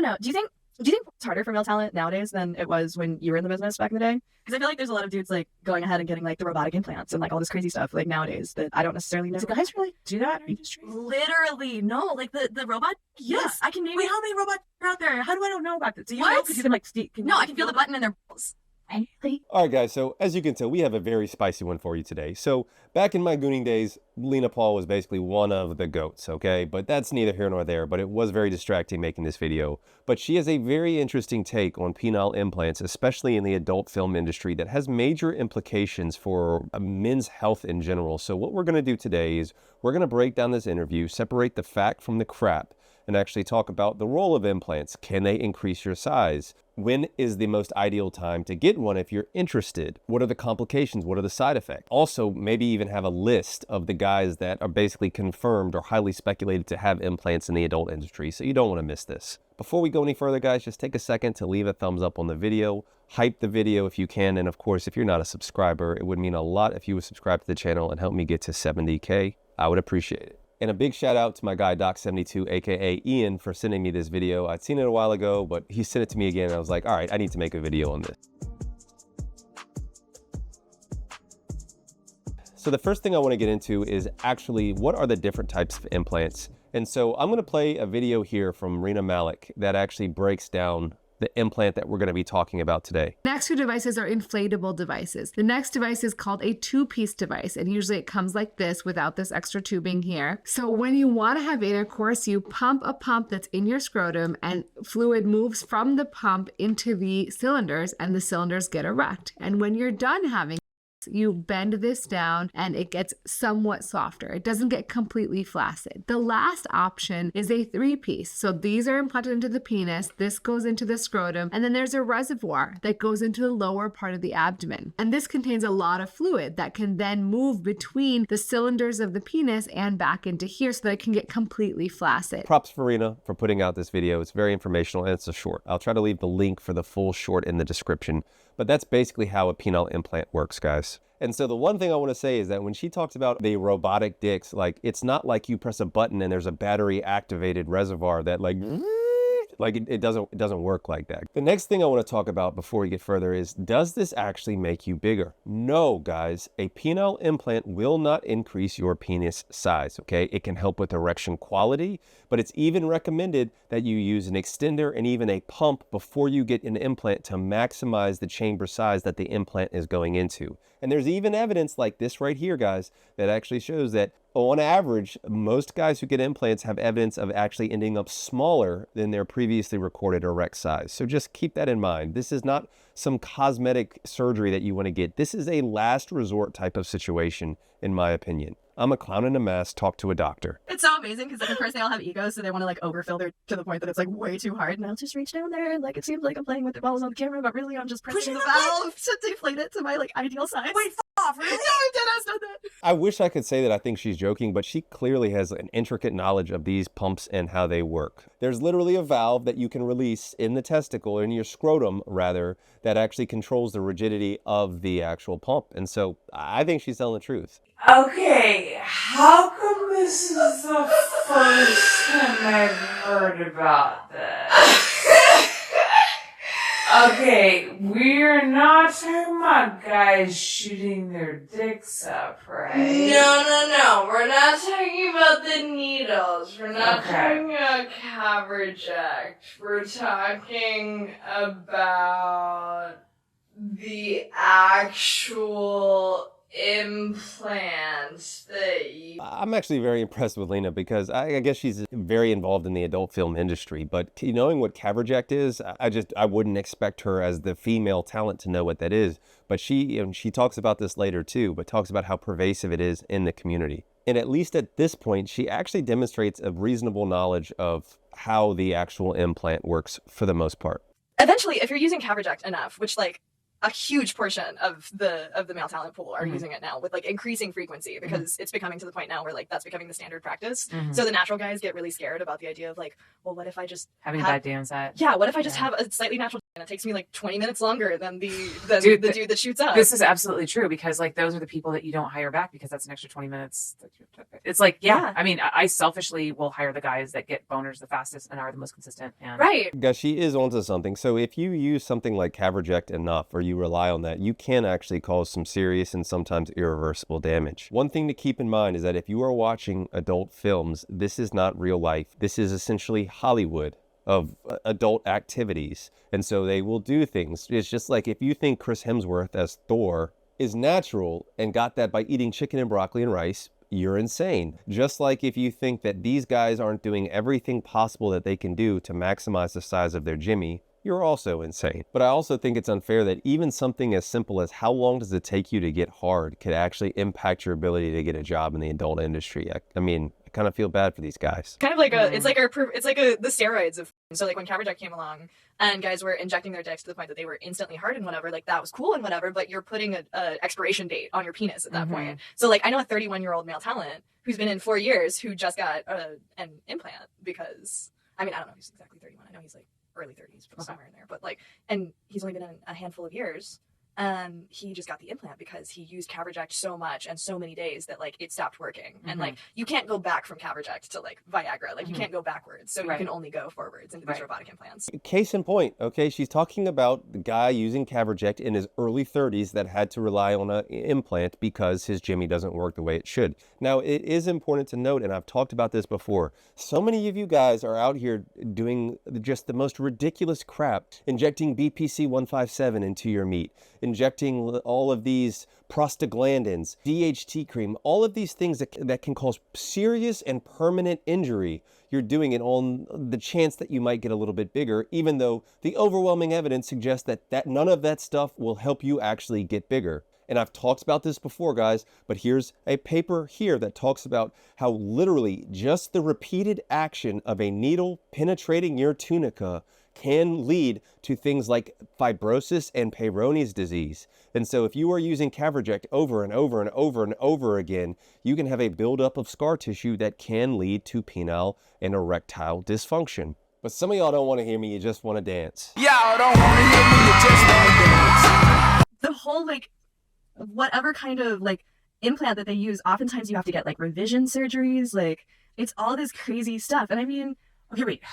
know. Do you think it's harder for male talent nowadays than it was when you were in the business back in the day? Because I feel like there's a lot of dudes like going ahead and getting like the robotic implants and like all this crazy stuff like nowadays that I don't necessarily know. Do guys really do that in our industry? Literally, no. Like the robot. Yes, I can name. Wait, how many robots are out there? How do I don't know about this? Do you know? What? Because you can like No, I can feel the button in their balls. Really? All right, guys, so as you can tell, we have a very spicy one for you today. So back in my gooning days, Lena Paul was basically one of the goats, okay? But that's neither here nor there, but it was very distracting making this video. But she has a very interesting take on penile implants, especially in the adult film industry, that has major implications for men's health in general. So what we're going to do today is we're going to break down this interview, separate the fact from the crap, and actually talk about the role of implants. Can they increase your size? When is the most ideal time to get one if you're interested? What are the complications? What are the side effects? Also, maybe even have a list of the guys that are basically confirmed or highly speculated to have implants in the adult industry, so you don't want to miss this. Before we go any further, guys, just take a second to leave a thumbs up on the video, hype the video if you can, and of course, if you're not a subscriber, it would mean a lot if you would subscribe to the channel and help me get to 70K. I would appreciate it. And a big shout out to my guy Doc72, aka Ian, for sending me this video. I'd seen it a while ago, but he sent it to me again, and I was like, all right, I need to make a video on this. So the first thing I want to get into is actually what are the different types of implants. And so I'm going to play a video here from Rena Malik that actually breaks down the implant that we're going to be talking about today. Next two devices are inflatable devices. The next device is called a two-piece device, and usually it comes like this without this extra tubing here. So when you want to have intercourse, you pump a pump that's in your scrotum, and fluid moves from the pump into the cylinders, and the cylinders get erect. And when you're done having, you bend this down and it gets somewhat softer. It doesn't get completely flaccid. The last option is a three-piece. So these are implanted into the penis, this goes into the scrotum, and then there's a reservoir that goes into the lower part of the abdomen. And this contains a lot of fluid that can then move between the cylinders of the penis and back into here so that it can get completely flaccid. Props for Rena for putting out this video. It's very informational and it's a short. I'll try to leave the link for the full short in the description. But that's basically how a penile implant works, guys. And so the one thing I want to say is that when she talks about the robotic dicks, like it's not like you press a button and there's a battery activated reservoir that it doesn't work like that. The next thing I want to talk about before we get further is, does this actually make you bigger? No, guys, a penile implant will not increase your penis size, okay? It can help with erection quality, but it's even recommended that you use an extender and even a pump before you get an implant to maximize the chamber size that the implant is going into. And there's even evidence like this right here, guys, that actually shows that on average, most guys who get implants have evidence of actually ending up smaller than their previously recorded erect size. So just keep that in mind. This is not some cosmetic surgery that you want to get. This is a last resort type of situation, in my opinion. I'm a clown in a mask, talk to a doctor. It's so amazing because like of course they all have egos, so they want to like overfill their to the point that it's like way too hard. And I'll just reach down there and like it seems like I'm playing with the balls on the camera, but really I'm just pressing the valve to deflate it to my like ideal size. Wait, off, really? No, I'm dead ass done that. I wish I could say that I think she's joking, but she clearly has an intricate knowledge of these pumps and how they work. There's literally a valve that you can release in the testicle, in your scrotum rather, that actually controls the rigidity of the actual pump. And so I think she's telling the truth. Okay, how come this is the first time I've heard about this? Okay, we're not talking about guys shooting their dicks up, right? No. We're not talking about the needles. We're not talking about caverject. We're talking about the actual implants that you... I'm actually very impressed with Lena because I guess she's very involved in the adult film industry, but knowing what caverject is, I wouldn't expect her as the female talent to know what that is. But she talks about this later too, but talks about how pervasive it is in the community. And at least at this point, she actually demonstrates a reasonable knowledge of how the actual implant works for the most part. Eventually, if you're using caverject enough, which like a huge portion of the male talent pool are using it now with like increasing frequency because it's becoming to the point now where like that's becoming the standard practice. So the natural guys get really scared about the idea of like, well, what if I just having a bad day on set? Yeah, what if I just have a slightly natural and it takes me like 20 minutes longer than the Dude, dude that shoots up. This is absolutely true because like those are the people that you don't hire back because that's an extra 20 minutes. It's like, yeah. I mean, I selfishly will hire the guys that get boners the fastest and are the most consistent. And right. Guys, she is onto something. So if you use something like caverject enough or you rely on that, you can actually cause some serious and sometimes irreversible damage. One thing to keep in mind is that if you are watching adult films, this is not real life. This is essentially Hollywood of adult activities. And so they will do things. It's just like if you think Chris Hemsworth as Thor is natural and got that by eating chicken and broccoli and rice, you're insane. Just like if you think that these guys aren't doing everything possible that they can do to maximize the size of their Jimmy, you're also insane. But I also think it's unfair that even something as simple as how long does it take you to get hard could actually impact your ability to get a job in the adult industry. I mean, I kind of feel bad for these guys. Kind of like the steroids of, so like when caverject came along and guys were injecting their dicks to the point that they were instantly hard and whatever, like that was cool and whatever, but you're putting a expiration date on your penis at that point. So like I know a 31-year-old male talent who's been in 4 years who just got an implant because, I mean, I don't know if he's exactly 31. I know he's like early 30s, somewhere in there, but like, and he's only been in a handful of years, and he just got the implant because he used caverject so much and so many days that like it stopped working. And like you can't go back from caverject to like Viagra, like you can't go backwards, so you can only go forwards into these robotic implants. Case in point, okay, she's talking about the guy using caverject in his early 30s that had to rely on an implant because his Jimmy doesn't work the way it should. Now, it is important to note, and I've talked about this before, so many of you guys are out here doing just the most ridiculous crap, injecting BPC 157 into your meat, injecting all of these prostaglandins, DHT cream, all of these things that can cause serious and permanent injury. You're doing it on the chance that you might get a little bit bigger, even though the overwhelming evidence suggests that none of that stuff will help you actually get bigger. And I've talked about this before, guys, but here's a paper here that talks about how literally just the repeated action of a needle penetrating your tunica can lead to things like fibrosis and Peyronie's disease. And so if you are using caverject over and over and over and over again, you can have a buildup of scar tissue that can lead to penile and erectile dysfunction. But some of y'all don't want to hear me, you just want to dance. Y'all don't want to hear me, you just want to dance. The whole like whatever kind of like implant that they use, oftentimes you have to get like revision surgeries, like it's all this crazy stuff. And I mean, okay, wait.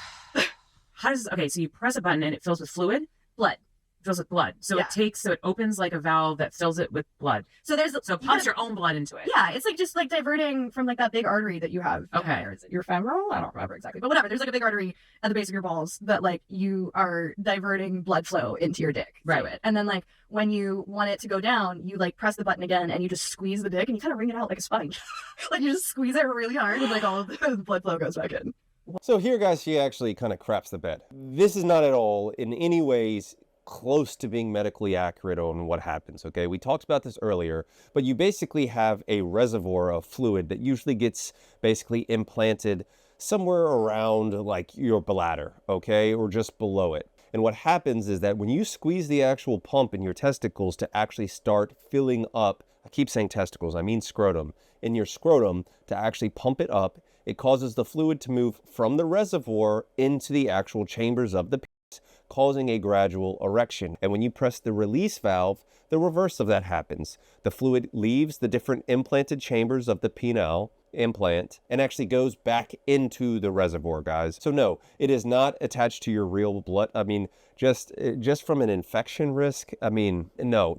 How does okay? So you press a button and it fills with fluid, blood. It fills with blood. So it opens like a valve that fills it with blood. So there's so it pumps your own blood into it. Yeah, it's like just like diverting from like that big artery that you have. Okay, or is it your femoral? I don't remember exactly, but whatever. There's like a big artery at the base of your balls that like you are diverting blood flow into your dick through it. And then like when you want it to go down, you like press the button again and you just squeeze the dick and you kind of wring it out like a sponge. Like you just squeeze it really hard and like all of the blood flow goes back in. So here, guys, she actually kind of craps the bed. This is not at all in any ways close to being medically accurate on what happens, okay? We talked about this earlier, but you basically have a reservoir of fluid that usually gets basically implanted somewhere around like your bladder, okay? Or just below it. And what happens is that when you squeeze the actual pump in your testicles to actually start filling up, I keep saying testicles, I mean scrotum, in your scrotum to actually pump it up, it causes the fluid to move from the reservoir into the actual chambers of the penis, causing a gradual erection. And when you press the release valve, the reverse of that happens. The fluid leaves the different implanted chambers of the penile implant and actually goes back into the reservoir, guys. So no, it is not attached to your real blood. I mean, just from an infection risk, I mean, no,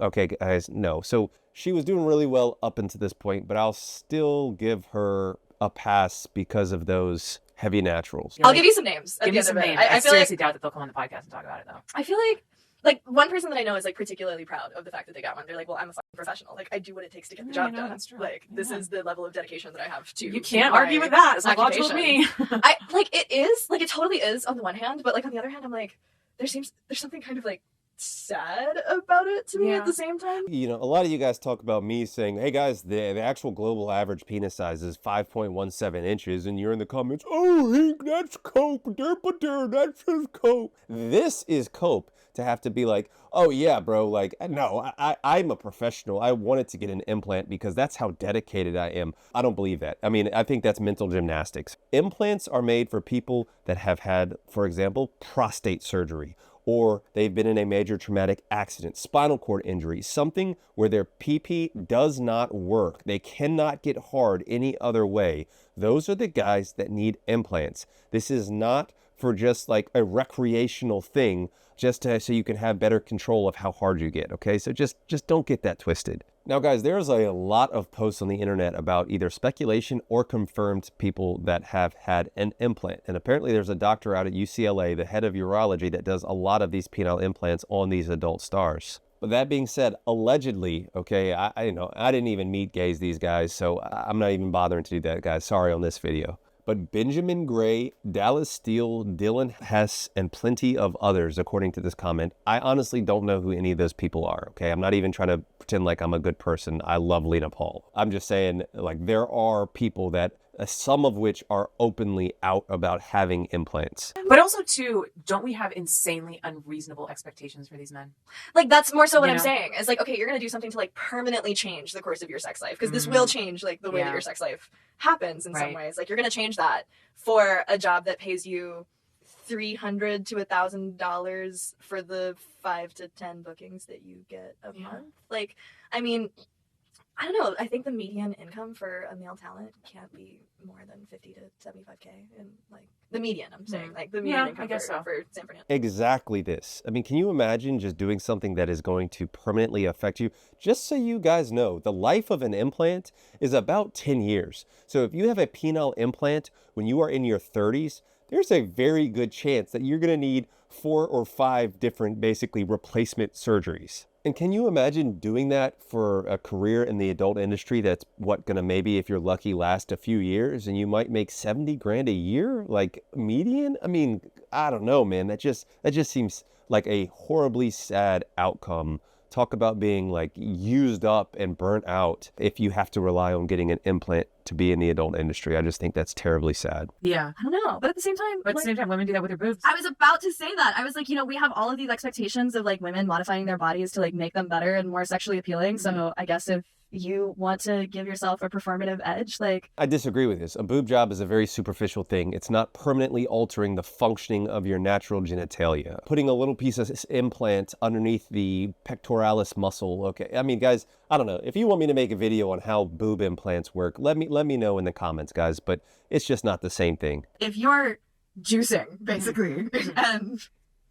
okay, guys, no. So she was doing really well up until this point, but I'll still give her a pass because of those heavy naturals. I'll give you some names. Give me some names. I feel seriously like, doubt that they'll come on the podcast and talk about it, though. I feel like one person that I know is like particularly proud of the fact that they got one. They're like, well, I'm a fucking professional. Like I do what it takes to get the job done. That's true. Like this is the level of dedication that I have to. You can't argue with that. It's not logical to me. I like it is like it totally is on the one hand, but like on the other hand, I'm like there's something kind of like sad about it to me at the same time. You know, a lot of you guys talk about me saying, hey guys, the actual global average penis size is 5.17 inches, and you're in the comments, oh, Hink, that's cope, that's just cope. This is cope to have to be like, oh yeah, bro, like, no, I'm a professional. I wanted to get an implant because that's how dedicated I am. I don't believe that. I mean, I think that's mental gymnastics. Implants are made for people that have had, for example, prostate surgery, or they've been in a major traumatic accident, spinal cord injury, something where their PP does not work. They cannot get hard any other way. Those are the guys that need implants. This is not for just like a recreational thing, just so you can have better control of how hard you get, okay? So just don't get that twisted. Now guys, there's a lot of posts on the internet about either speculation or confirmed people that have had an implant. And apparently there's a doctor out at UCLA, the head of urology, that does a lot of these penile implants on these adult stars. But that being said, allegedly, okay, I didn't even meet gays, these guys, so I'm not even bothering to do that, guys. Sorry on this video. But Benjamin Gray, Dallas Steele, Dylan Hess, and plenty of others, according to this comment, I honestly don't know who any of those people are, okay? I'm not even trying to pretend like I'm a good person. I love Lena Paul. I'm just saying, like, there are people that, some of which are openly out about having implants. But also, too, don't we have insanely unreasonable expectations for these men? Like, that's more so what You I'm know? saying. It's like, okay, you're going to do something to like permanently change the course of your sex life, because this will change like the way that your sex life happens in some ways. Like, you're going to change that for a job that pays you $300 to $1,000 for the 5 to 10 bookings that you get a month. Like, I mean, I don't know. I think the median income for a male talent can't be more than 50 to 75K, and like the median, I'm saying, like the median income for San Fernando. Exactly this. I mean, can you imagine just doing something that is going to permanently affect you? Just so you guys know, the life of an implant is about 10 years. So if you have a penile implant when you are in your 30s, there's a very good chance that you're going to need 4 or 5 different, basically, replacement surgeries. And can you imagine doing that for a career in the adult industry that's gonna maybe, if you're lucky, last a few years, and you might make 70 grand a year, like median? I mean, I don't know, man. That just seems like a horribly sad outcome. Talk about being like used up and burnt out if you have to rely on getting an implant to be in the adult industry. I just think that's terribly sad. Yeah. I don't know, but at the same time, women do that with their boobs. I was about to say that. I was like, we have all of these expectations of like women modifying their bodies to like make them better and more sexually appealing. So I guess if you want to give yourself a performative edge, like... I disagree with this. A boob job is a very superficial thing. It's not permanently altering the functioning of your natural genitalia. Putting a little piece of implant underneath the pectoralis muscle, okay. I mean, guys, I don't know. If you want me to make a video on how boob implants work, let me know in the comments, guys, but it's just not the same thing. If you're juicing, basically, and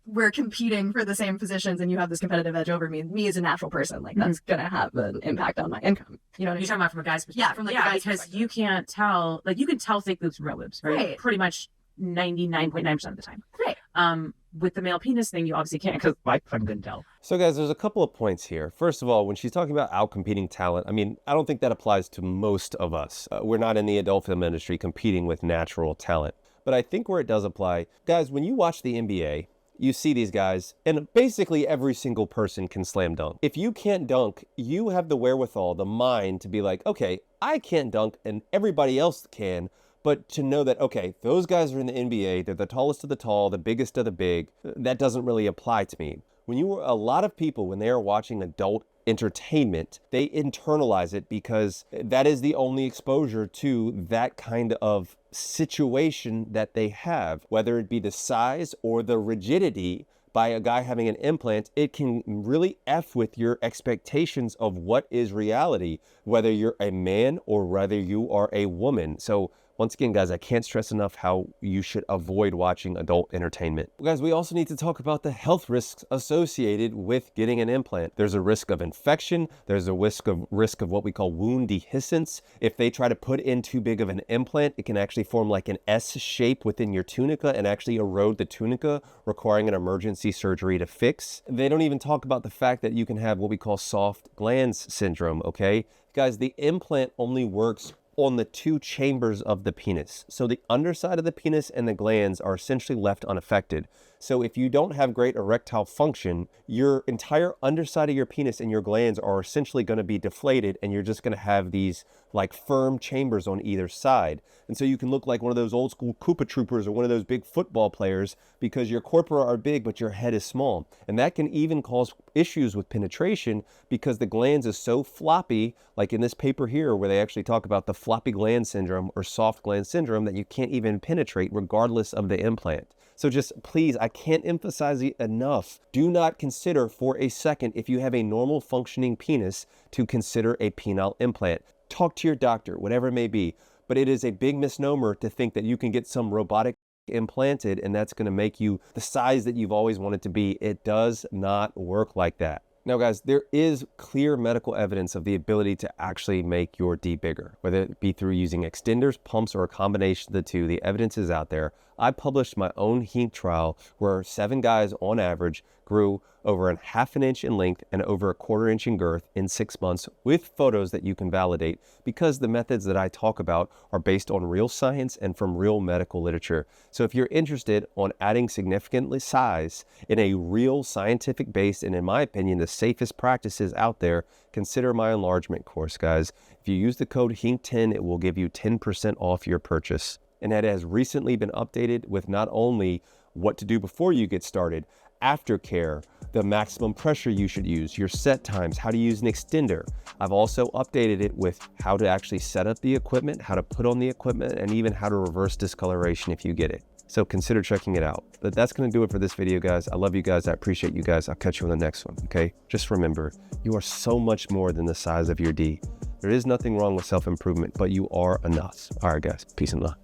we're competing for the same positions and you have this competitive edge over me as a natural person, like that's gonna have an impact on my income. You know what I mean? You're talking about from a guy's perspective. Yeah, from like the guy's because perspective. you can't tell, like you can tell fake boobs from real boobs, right? Pretty much 99.9% of the time. Right. With the male penis thing, you obviously can't, because I couldn't tell. So guys, there's a couple of points here. First of all, when she's talking about outcompeting talent, I mean, I don't think that applies to most of us. We're not in the adult film industry competing with natural talent. But I think where it does apply, guys, when you watch the NBA, you see these guys, and basically every single person can slam dunk. If you can't dunk, you have the wherewithal, the mind to be like, okay, I can't dunk and everybody else can, but to know that, okay, those guys are in the NBA, they're the tallest of the tall, the biggest of the big, that doesn't really apply to me. A lot of people, when they are watching adult entertainment, they internalize it because that is the only exposure to that kind of situation that they have, whether it be the size or the rigidity. By a guy having an implant, it can really F with your expectations of what is reality, whether you're a man or whether you are a woman. So once again, guys, I can't stress enough how you should avoid watching adult entertainment. Guys, we also need to talk about the health risks associated with getting an implant. There's a risk of infection. There's a risk of what we call wound dehiscence. If they try to put in too big of an implant, it can actually form like an S shape within your tunica and actually erode the tunica, requiring an emergency surgery to fix. They don't even talk about the fact that you can have what we call soft glands syndrome, okay? Guys, the implant only works on the 2 chambers of the penis. So the underside of the penis and the glands are essentially left unaffected. So if you don't have great erectile function, your entire underside of your penis and your glands are essentially going to be deflated, and you're just going to have these like firm chambers on either side. And so you can look like one of those old school Koopa Troopers or one of those big football players because your corpora are big but your head is small. And that can even cause issues with penetration because the glands is so floppy, like in this paper here where they actually talk about the floppy gland syndrome or soft gland syndrome, that you can't even penetrate regardless of the implant. So just please, I can't emphasize it enough. Do not consider for a second, if you have a normal functioning penis, to consider a penile implant. Talk to your doctor, whatever it may be. But it is a big misnomer to think that you can get some robotic implanted and that's going to make you the size that you've always wanted to be. It does not work like that. Now guys, there is clear medical evidence of the ability to actually make your D bigger, whether it be through using extenders, pumps, or a combination of the two. The evidence is out there. I published my own Hink trial where 7 guys on average grew over 1/2 inch in length and over 1/4 inch in girth in 6 months with photos that you can validate, because the methods that I talk about are based on real science and from real medical literature. So if you're interested on adding significantly size in a real scientific base and in my opinion the safest practices out there, consider my enlargement course, guys. If you use the code HINK10, it will give you 10% off your purchase. And it has recently been updated with not only what to do before you get started, aftercare, the maximum pressure you should use, your set times, how to use an extender. I've also updated it with how to actually set up the equipment, how to put on the equipment, and even how to reverse discoloration if you get it. So consider checking it out. But that's going to do it for this video, guys. I love you guys. I appreciate you guys. I'll catch you on the next one, okay? Just remember, you are so much more than the size of your D. There is nothing wrong with self-improvement, but you are enough. All right, guys. Peace and love.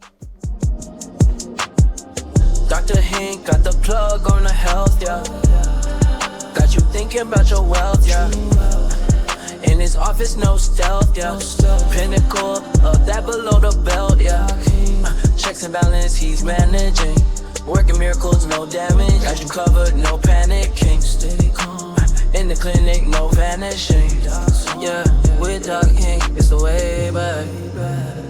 Dr. Hink got the plug on the health, yeah. Got you thinking about your wealth, yeah. In his office, no stealth, yeah. Pinnacle of that below the belt, yeah. Checks and balance, he's managing. Working miracles, no damage. Got you covered, no panicking. Steady calm. In the clinic, no vanishing. Yeah, with Doc Hink, it's the way back.